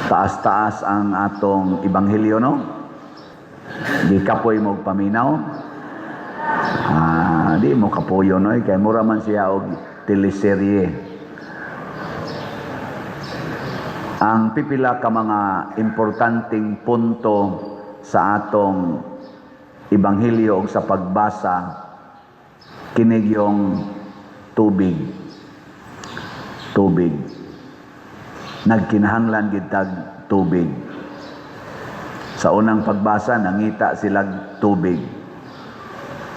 Taas-taas ang atong ebanghelyo, no? Di kapoy mo paminaw. Di mo kapuyo, no? Kaya mura man siya og teleserye. Ang pipila ka mga importanteng punto sa atong ebanghelyo o sa pagbasa, kinig yung tubig. Tubig. Nagkinahanglan gitag tubig. Sa unang pagbasa, nangita silang tubig.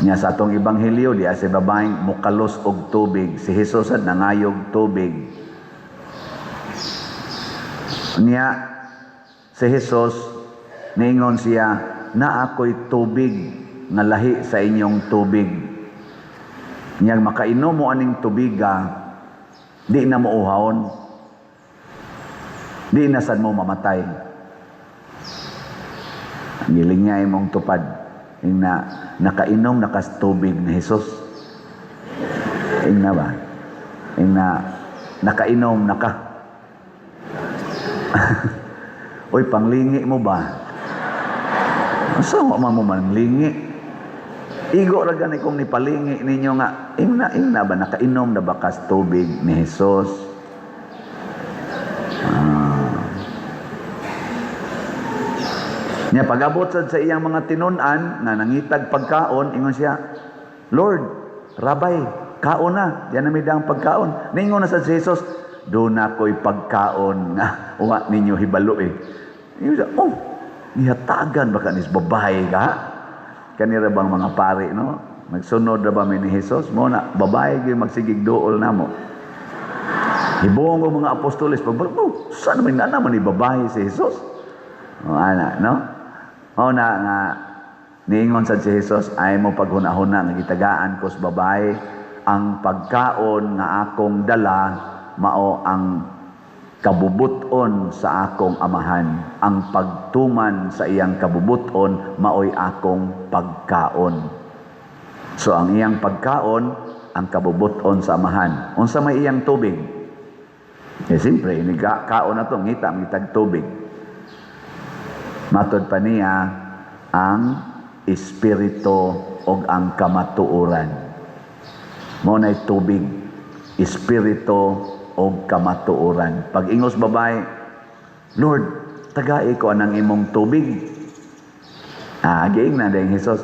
Nya sa atong ebanghelyo, di sa babaeng mukalos og tubig. Si Jesus at nangayog tubig. Nya si Jesus, niingon siya, na ako'y tubig nga lahi sa inyong tubig. Nya makainom mo aning tubiga, di na mo uhawon. Di na sad mo mamatay. Ang giling niya imong tupad. Yung nakainom nakas tubig ni Jesus. Yung na ba? Yung nakainom naka. Uy, panglingi mo ba? Saan mo manlingi? Igo ra gani kung nipalingi ninyo nga. Yung na ba? Nakainom na bakas tubig ni Jesus. Nya pag-abot sa iyang mga tinunan na nangitag pagkaon, ingon siya, Lord, Rabay, kaon na. Yan na may daang pagkaon. Ningon na sa Jesus, doon ako'y pagkaon nga uwa ninyo hibalo eh. Ingon siya, nihatagan baka nis babae ka? Kanira bang mga pari, no? Nagsunod na ba may ni Jesus? Mo na, babae kayo magsigig dool na mo. Hibuong ko mga apostolis, saan naman na naman ni babae si Jesus? No? Na nga niingon sa si Jesus ay mo paghunahuna nga gitagaan ko sa babae ang pagkaon nga akong dala mao ang kabubuton sa akong amahan, ang pagtuman sa iyang kabubuton maoy akong pagkaon. So ang iyang pagkaon ang kabubuton sa amahan. Unsa may iyang tubig? Siyempre ini kaon na to ngita mitag tubig. Matod pa niya ang espiritu o ang kamatuoran. Muna'y tubig, espiritu o kamatuoran. Pag ingos babae, Lord, tagai ko anang imong tubig. Giing na dahil Jesus,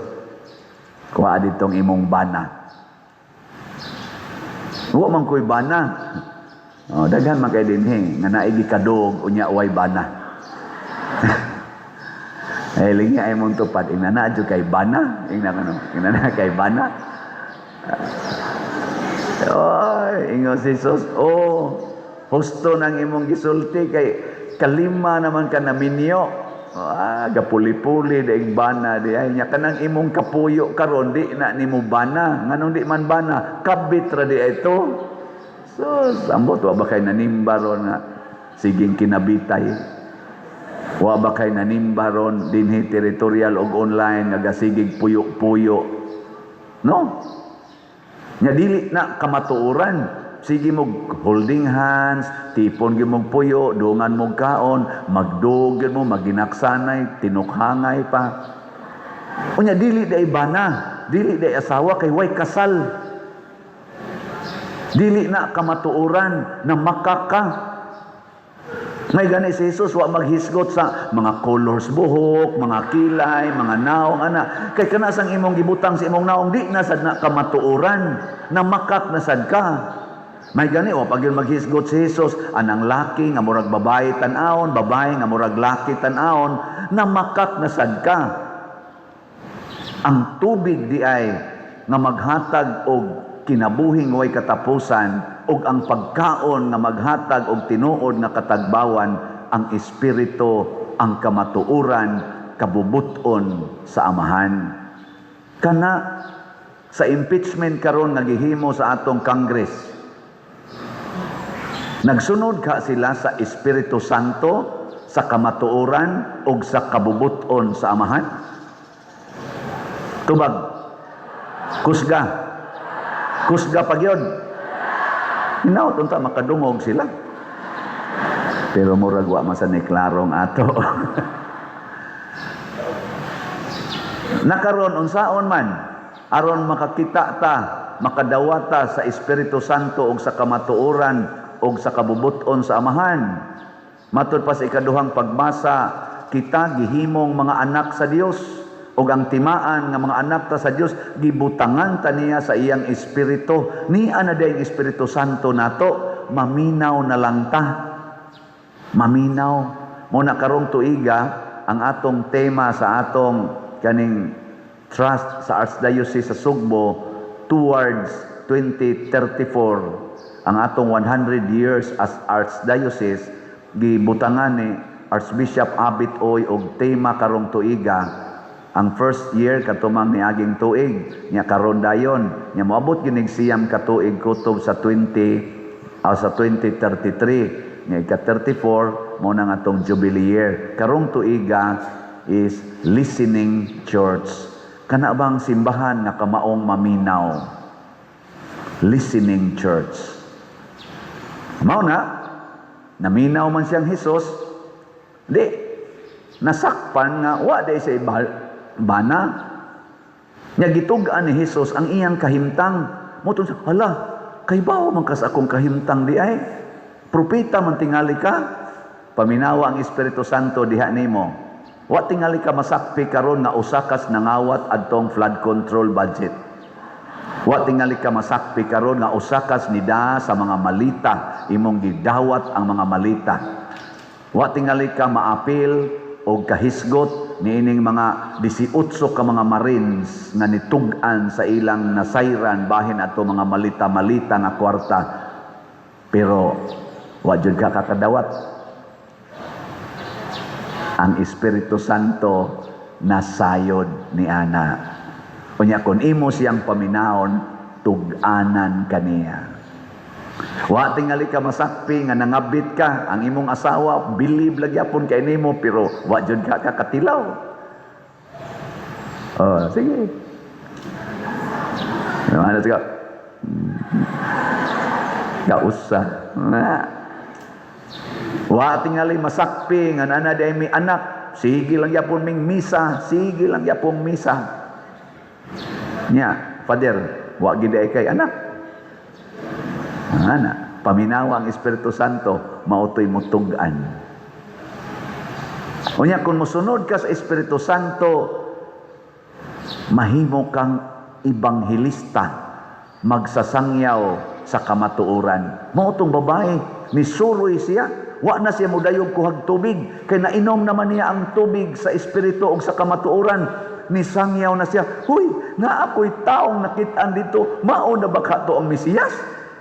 kuha ditong imong bana. Huwag man ko'y bana. Daghan man kay dinhi, nga naigi kadog, unya uway bana. Lingi ay mong tupad, ingana dyan kay bana, ingana kay bana. Ingo si Jesus, husto ng imong gisulti, kay kalima naman ka na minyo. Gapuli-puli, daig bana, di ay niya, kanang imong kapuyo karon di na ni mo bana, nganong di man bana, kabit ra di ito. So, ambot, wa ba kay nanimba ron nga, siging kinabitay. Wa ba kay nanimba ron dinhi territorial og online nagasigig puyo-puyo, no? Nya dili na kamatuoran, sige mo holding hands, tipon gyud mo puyo, dungan mo kaon, magdugid mo, maginaksanay, tinukhangay pa. Unya dili day bana, dili day asawa kay way kasal. Dili na kamatuoran na makaka. Ngay gani si Jesus, wa maghisgot sa mga colors buhok, mga kilay, mga naong, ana. Kay kanasang imong gibutang sa imong naong, di nasad na kamatuoran, na makak nasad ka. May gani, pag yun maghisgot si Jesus, anang laki nga murag babae tan-aon, babae nga murag laki tan-aon, na makak nasad ka. Ang tubig di ay nga maghatag og kinabuhing way katapusan, ug ang pagkaon nga maghatag og tinuod nga katagbawan, ang espiritu, ang kamatuoran, kabubuton sa amahan. Kana sa impeachment karon nga gihimo sa atong Congress, nagsunod ka sila sa Espiritu Santo, sa kamatuoran ug sa kabubuton sa amahan? Tubag, kusga pagyod. Hinaot unta makadungog sila. Pero murag wa man sa ni klarong ato. Nakaron unsaon man aron makakita ta, makadawata sa Espiritu Santo og sa kamatuoran og sa kabubuton sa Amahan. Matud pa sa ikaduhang pagbasa, kita gihimong mga anak sa Dios ug ang timaan nga mga anak ta sa Dios gibutangan ta niya sa iyang espiritu. Niya na day Espiritu Santo nato, maminaw na lang ta. Maminaw. Muna karong tuiga ang atong tema sa atong kaning trust sa Archdiocese sa Sugbo towards 2034, ang atong 100 years as Archdiocese, gibutangan ni Archbishop Abit Oy og tema karong tuiga. Ang first year katumang niaging tuig nya karon dayon nya moabot ginig siyam ka tuig kutob sa 2033 nya ika 34 mo nang atong jubilee year. Karong tuiga is listening church. Kana bang simbahan nga kamaong maminaw? Listening church. Mao na naminaw man siyang Hesus, di nasakpan nga wa day sa bana. Nya gitug-an ni Hesus ang iyang kahimtang. Moton sa hala, kay bawo man kas akong kahimtang di ay. Propeta man tingali ka. Paminawa ang Espiritu Santo diha nimo. Wa tingali ka masakpi karon nga usakas nangawat adtong flood control budget. Wa tingali ka masakpi karon nga usakas nida sa mga malita imong gidawat ang mga malita. Wa tingali ka maapil o kahisgot niining mga 18 ka mga Marines nga nitug-an sa ilang nasayran bahin ato mga malita-malita nga kwarta. Pero wa jud ka kakadawat. Ang Espiritu Santo nasayod ni ana. Unya kun imo siyang paminaon, tug-anan kaniya. Wa tingali ka masakpi nga nangabit ka, ang imong asawa bilib lagyapon kay nimo pero wa jud ka kakatilaw. Oh, sige. Ano ka? Kausa. Wa tingali masakpi nga nana day mi anak, sige lang yapon ming misa, sige lang yapon misa. Nya, Father, wa gid ay kay anak. Ana, paminawa ang Espiritu Santo, mautoy mo tug-an. Unya kun mosunod ka sa Espiritu Santo, mahimo kang ibanghilista, magsasangyaw sa kamatuoran. Mao tong babae, nisuroy siya. Wa na siya mudayog kuhag tubig, kay nainom naman niya ang tubig sa Espiritu o sa kamatuoran. Nisangyaw na siya, huy, na ako'y taong nakitaan dito, mao na baka to ang Mesiyas?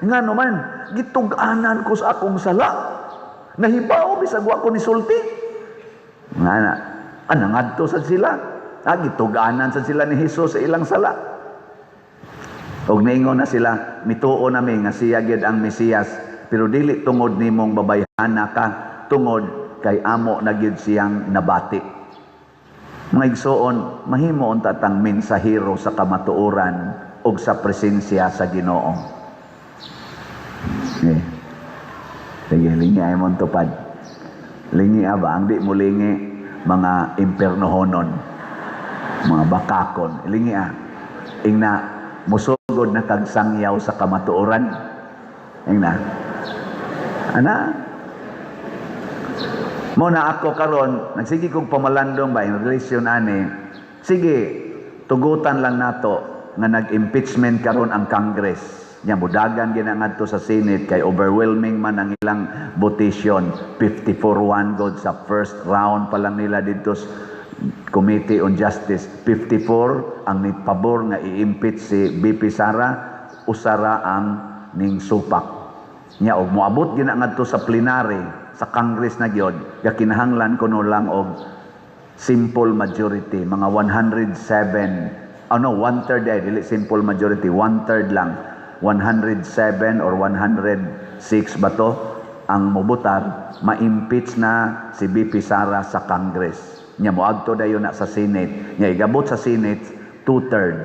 Nga naman, gitug-anan ko sa akong sala. Nahibaw, bisag wa ko ni sulti. Nga na, anangadto sa sila. Gitug-anan sa sila ni Hesus sa ilang sala. Og naingon na sila, mituo nami nga siya gid ang Mesiyas. Pero dili tungod nimong babayhana ka, tungod kay amo na gyud siyang nabati. Mga igsoon, mahimo unta tang mensahero sa kamatuoran ug sa presensya sa Ginoo. Sige, lingi ay mong tupad. Lingi ba? Ang di mo lingi, mga impernohonon, mga bakakon. Lingi ingna, musugod na kagsangyaw sa kamatuoran. Ingna. Ana? Muna ako karon, nagsige kong pamalandong ba, in relation ani, sige, tugutan lang nato nga nag-impeachment karon ang Congress. Nya budagan ginangadto sa Senate kay overwhelming man ang ilang votation. 54-1 god sa first round pa lang nila dito sa Committee on Justice. 54 ang ni pabor nga i-impeach si BP Sara, usara ang ning supak. Nya og moabot ginangadto sa plenary sa Congress na gyud, ga kinahanglan kuno lang og simple majority, mga 107, one-third dili simple majority, one-third lang. 107 or 106 ba to ang mobutar, ma-impeach na si BP Sara sa Congress. Nya moadto dayon na sa Senate. Nya igabot sa Senate 2/3.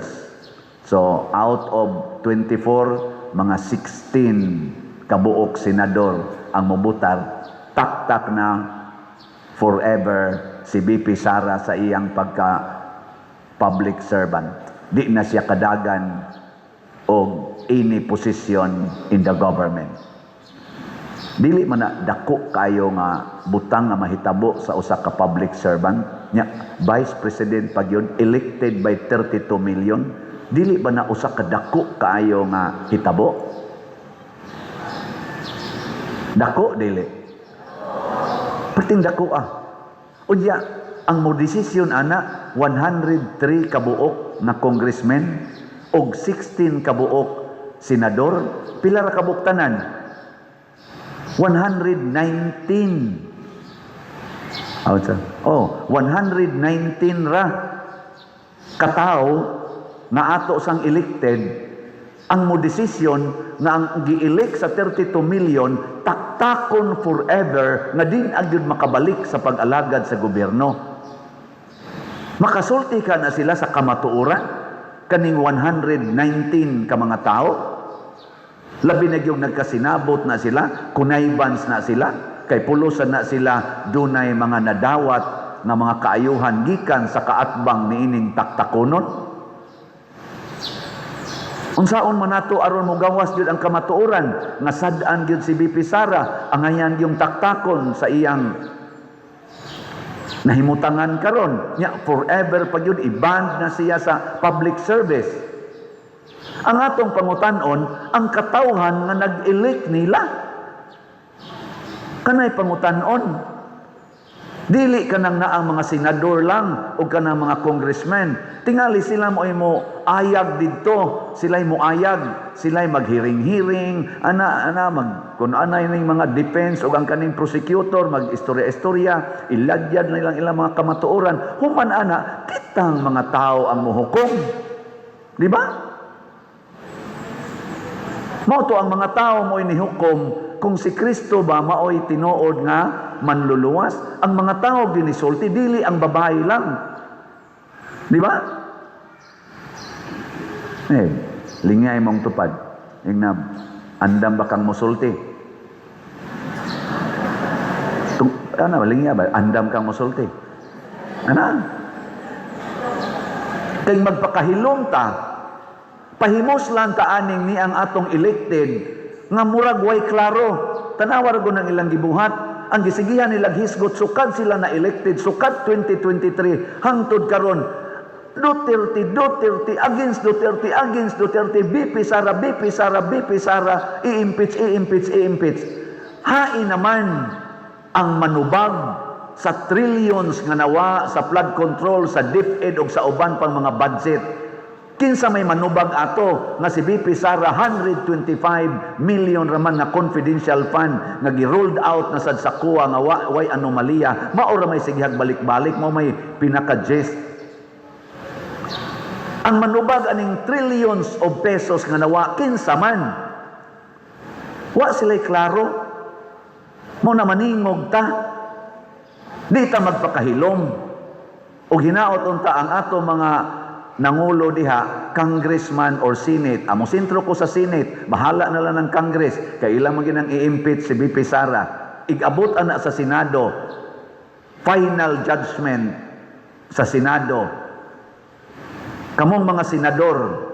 So out of 24, mga 16 kabuok senador ang mobutar taktak na forever si BP Sara sa iyang pagka public servant. Di na siya kadagan o any position in the government. Dili man na dako kayo nga butang nga mahitabo sa usa ka public servant nya vice president pag yun elected by 32 million. Dili ba na usa ka dako kayo nga hitabo? Dako dili. Perting dako Unya ang mo desisyon ana 103 kabuok na congressman og 16 kabuok senador, pila ra kabuktanan? 119. 119 ra katao na ato sang elected ang mo desisyon nga ang gi-elect sa 32 million taktakon forever nga din agyud makabalik sa pag-alagad sa gobyerno. Makasulti ka na sila sa kamatuoran kaning 119 ka mga tao. Labi na yung nagkasinabot na sila, kunaybans na sila, kay pulusan na sila dunay mga nadawat na mga kaayuhan gikan sa kaatbang niining taktakonon. Unsaon man nato aron mo gawas gyud ang kamatuoran nga sad-an gyud si BP Sara ang ayan yung taktakon sa iyang nahimutangan karon nya forever pa gyud i-ban na siya sa public service. Ang atong pangutan-on ang katawhan nga nag-elect nila. Kanay pangutan-on. Dili kanang naang mga senador lang o kanang mga congressman. Tingali sila mo ayag didto, sila'y mo ayag, sila'y maghiring-hiring, kung anay ning mga defense o ang kaning prosecutor, mag-istorya-istorya, iladyad na ilang mga kamatuoran, human kitang mga tao ang muhukom. Di ba? Mao to ang mga tao mo inihukom, kung si Kristo ba maoy tinuod nga manluluwas, ang mga tao ginisulti, dili ang babae lang. Di ba? Lingay mong tupad. Andam ba kang musulti? Lingay ba? Andam kang musulti. Kay magpakahilom ta, pahimos lang ta aning ni ang atong elected, nga murag way klaro, tanawar ko ng ilang gibuhat, ang gisigihan nilang hisgot, sukad sila na elected, sukad 2023, hangtod karon Duterte, against Duterte, BP Sara, i-impeach. Hain naman ang manubag sa trillions nga nawa sa flood control, sa DepEd o sa uban pang mga budget. Kinsa may manubag ato nga si BP Sara 125 million raman na confidential fund nga gi-rolled out na sad sa kuwa nga way anomalya, mao ra may sighag balik-balik, mao may pinaka-gist. Ang manubag aning trillions of pesos nga nawa kinsa man. Wa sila'y klaro. Mo na maningog ta. Di ta magpakahilom. O hinaot unta ang ato mga nangulo diha, congressman or senate. Amo sentro ko sa senate, bahala na lang ng congress. Kaya ilang maginang i-impeach si BP Sara. Igabot ana sa senado. Final judgment sa senado. Kamong mga senador,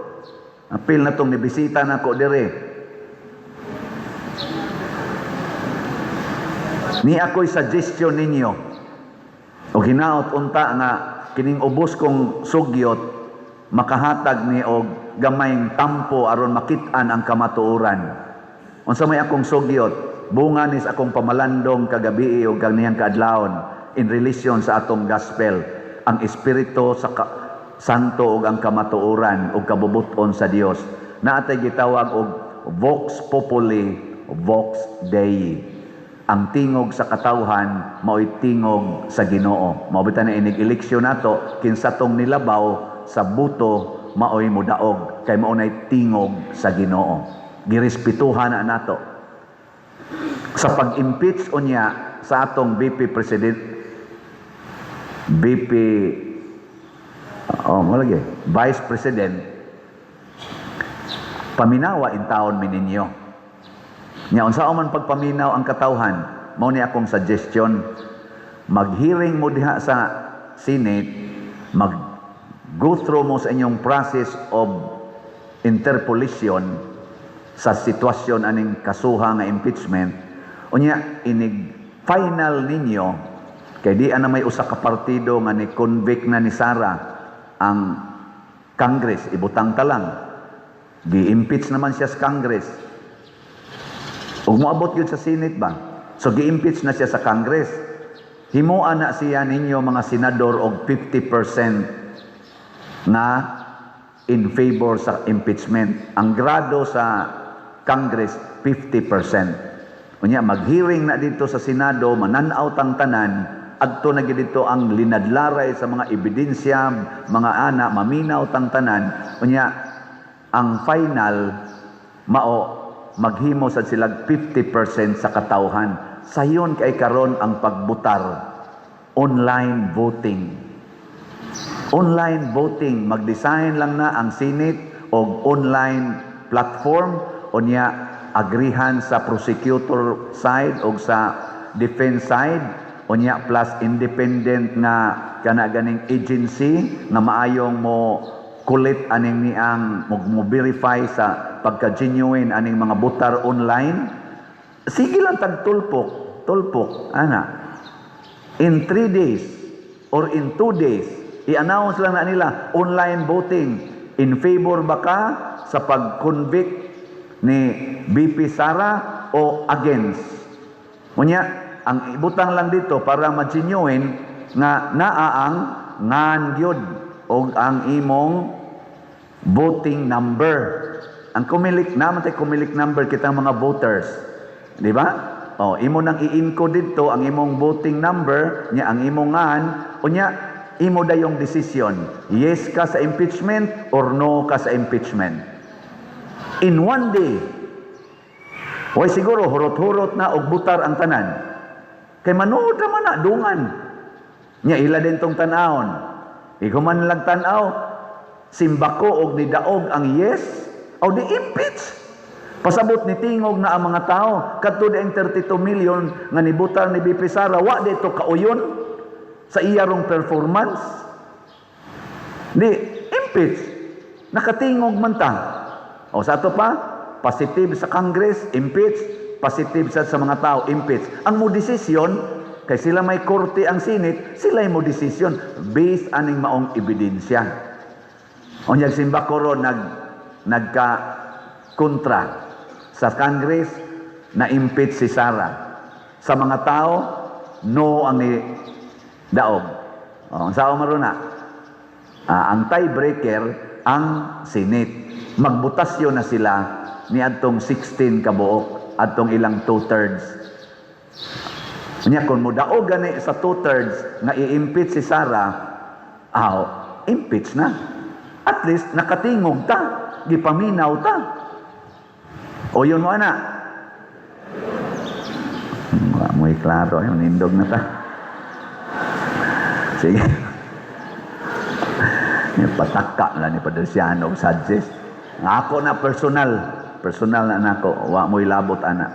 apil na itong nibisita na ko dire. Ni ako'y suggestion ninyo, o hinaot unta nga kining ubos kong sugyot, makahatag ni og gamayng tampo aron makit-an ang kamatuoran. Unsa may akong sugyot, bunga nis akong pamalandong kagabi o kaniyang kaadlawon in relation sa atong gospel, ang espiritu sa santo ug ang kamatuoran ug kabubuton sa Dios. Naatay gitawag og vox populi, vox Dei. Ang tingog sa katawhan mao'y tingog sa Ginoo. Mao bitan na inig eleksyon nato kinsa tong nilabaw sa buto mao'y mudaog kay mao nay tingog sa Ginoo. Girespetuhan na nato. Sa pag-impeach unya sa atong BP President, Vice President, paminawa in taon mi ninyo. Nya unsa man pagpaminaw ang katawhan, mao ni akong suggestion, mag-hearing mo diha sa Senate, mag-go through mo sa inyong process of interpolation sa sitwasyon aning kasuha nga impeachment, unya inig final ninyo, kay di ana may usa ka partido nga ni convict na ni Sara ang Congress, ibutang talang. Gi-impeach naman siya sa Congress. Ug moabot yun sa Senate ba? So gi-impeach na siya sa Congress. Himuan na siya ninyo mga senador og 50% na in favor sa impeachment. Ang grado sa Congress 50%. Unya mag-hearing na dito sa Senado, mananaw tang tanan, adto na dito ang linadlaray sa mga ebidensya, mga ana, maminaw tang tanan. Unya ang final mao maghimo sad sila 50% sa katawhan. Sayon kay karon ang pagbutar, online voting. Online voting, mag-design lang na ang Senate og online platform unya agrihan sa prosecutor side og sa defense side unya plus independent nga kana ganing agency nga maayong mo kulit aning niang mo verify sa pagka-genuine aning mga butar online. Sige lang tag tulpok ana. In 3 days or in 2 days i-announce lang na nila online voting, in favor ba ka sa pag-convict ni BP Sara o against. Unya ang ibutang lang dito para ma-genuine nga naa ang ngan gyud o ang imong voting number. Ang kumilik naman tay kumilik number kitang mga voters, di ba? Oh, imo nang i-encode dito ang imong voting number nya ang imong ngan unya imo dayong decision, yes ka sa impeachment or no ka sa impeachment. In 1 day, way siguro hurot-hurot na og butar ang tanan. Kay manood naman na dungan. Nya ila din tong tan-awon. Iguman lang tan-aw, simbako og nidaog ang yes o di impeach. Pasabot ni tingog na ang mga tao kadto ang 32 million nga nibutar ni BP Sara wa dito kauyon sa iyarong performance. Di, impeach. Nakatingog man ta. O sa ato pa, positive sa Congress, impeach. Positive sa mga tao, impeach. Ang mo desisyon, kay sila may korte ang Senate, sila mo desisyon based aning maong ebidensya. O niyag simba ko ron, nagka-kontra sa Congress na impeach si Sara. Sa mga tao, no ang ni daog. Ang sao maruna. Ang tiebreaker ang Senate. Magbutasyon na sila ni adtong 16 kabuok adtong ilang 2/3. Nya kun mo daog gani sa 2/3 nga i-impeach si Sara, impeach na. At least nakatingog ta, gipaminaw ta. O yun mo ana. Muy klaro, yung nindog na ta. Sige. Patakka lang ni Padre Siano suggest. Nga ako na personal na nako, wa mo'y labot ana.